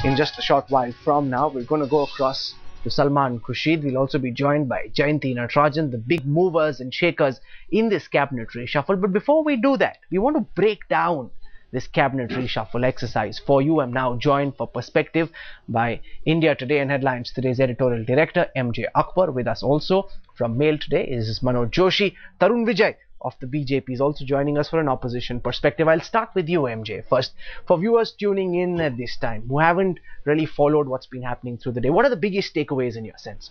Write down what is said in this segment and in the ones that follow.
in just a short while from now. We're going to go across to Salman Khurshid. We'll also be joined by Jayanti Natarajan, the big movers and shakers in this cabinet reshuffle. But before we do that, we want to break down this cabinet reshuffle exercise for you. I'm now joined for perspective by India Today and Headlines Today's editorial director MJ Akbar. With us also from Mail Today is Manoj Joshi. Tarun Vijay of the BJP is also joining us for an opposition perspective. I'll start with you, MJ. First, for viewers tuning in at this time who haven't really followed what's been happening through the day, what are the biggest takeaways in your sense?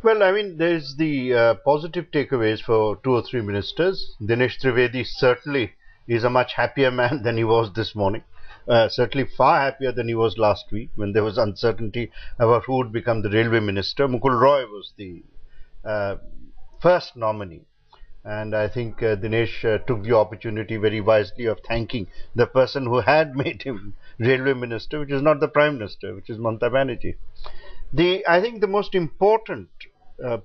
Well, I mean, there's the positive takeaways for 2 or 3 ministers. Dinesh Trivedi certainly is a much happier man than he was this morning. Certainly far happier than he was last week when there was uncertainty about who would become the railway minister. Mukul Roy was the first nominee. And I think Dinesh took the opportunity very wisely of thanking the person who had made him railway minister, which is not the prime minister, which is Mamata Banerjee. I think the most important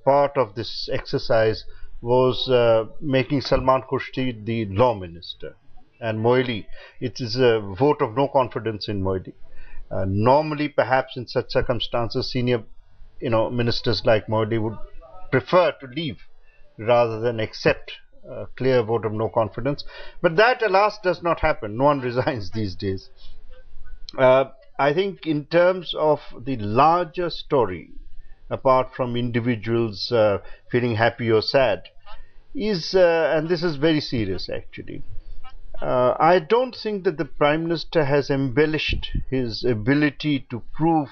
part of this exercise was making Salman Khurshid the law minister. And Moili, it is a vote of no confidence in Moili. Normally, perhaps in such circumstances, senior ministers like Moili would prefer to leave rather than accept a clear vote of no confidence. But that, alas, does not happen. No one resigns these days. I think in terms of the larger story, apart from individuals feeling happy or sad, is, and this is very serious actually, I don't think that the Prime Minister has embellished his ability to prove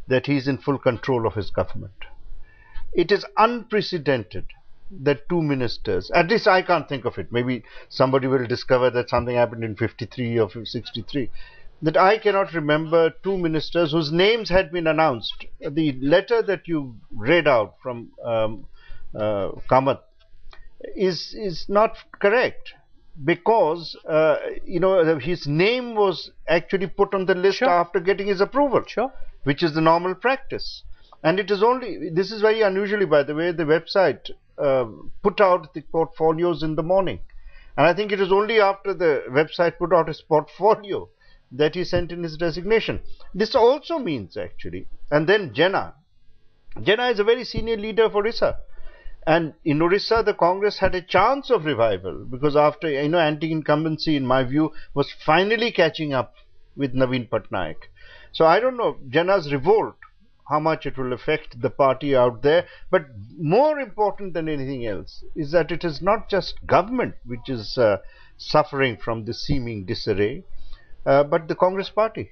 that he is in full control of his government. It is unprecedented that 2 ministers, at least I can't think of it, maybe somebody will discover that something happened in 53 or 63, that I cannot remember 2 ministers whose names had been announced. The letter that you read out from Kamath is not correct, because his name was actually put on the list after getting his approval, which is the normal practice. And it is only, this is very unusually, by the way, the website put out the portfolios in the morning, and I think it is only after the website put out his portfolio that he sent in his resignation. This also means actually, and then Jena is a very senior leader for Orissa, and in Orissa the Congress had a chance of revival, because after anti-incumbency, in my view, was finally catching up with Naveen Patnaik. So I don't know Jena's revolt, how much it will affect the party out there. But more important than anything else is that it is not just government which is suffering from the seeming disarray, but the Congress party,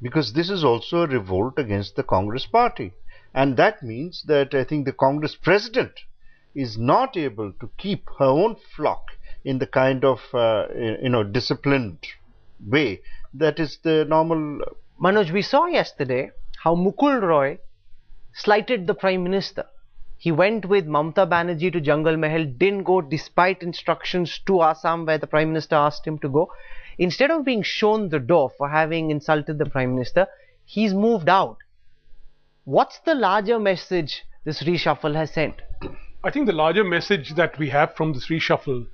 because this is also a revolt against the Congress party. And that means that I think the Congress president is not able to keep her own flock in the kind of disciplined way that is the normal. Manoj, we saw yesterday how Mukul Roy slighted the Prime Minister. He went with Mamata Banerjee to Jungle Mahal, didn't go despite instructions to Assam where the Prime Minister asked him to go. Instead of being shown the door for having insulted the Prime Minister, he's moved out. What's the larger message this reshuffle has sent? I think the larger message that we have from this reshuffle,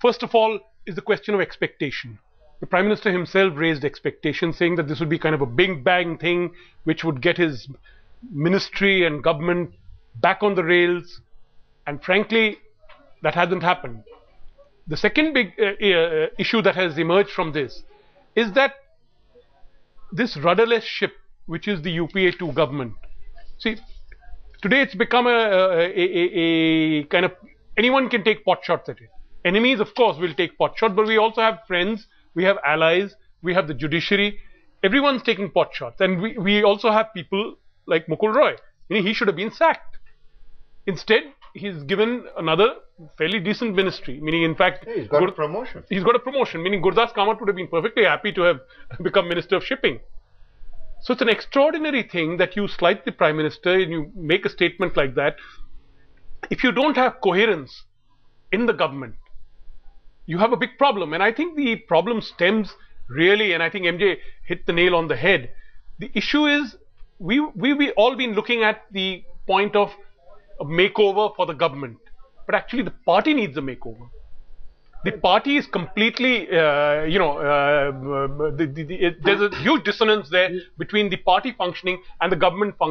first of all, is the question of expectation. The Prime Minister himself raised expectations, saying that this would be kind of a big bang thing which would get his ministry and government back on the rails, and frankly that hasn't happened. The second big issue that has emerged from this is that this rudderless ship, which is the UPA 2 government, see, today it's become a kind of, anyone can take pot shots at it. Enemies, of course, will take pot shots, but we also have friends, we have allies, we have the judiciary. Everyone's taking pot shots, and we also have people like Mukul Roy. He should have been sacked. Instead, he's given another fairly decent ministry, meaning, in fact, he's got a promotion. He's got a promotion, meaning Gurdas Kamath would have been perfectly happy to have become Minister of Shipping. So it's an extraordinary thing that you slight the Prime Minister and you make a statement like that. If you don't have coherence in the government, you have a big problem. And I think the problem stems really, and I think MJ hit the nail on the head. The issue is we've all been looking at the point of a makeover for the government, but actually the party needs a makeover. the party is completely, there's a huge dissonance there between the party functioning and the government functioning.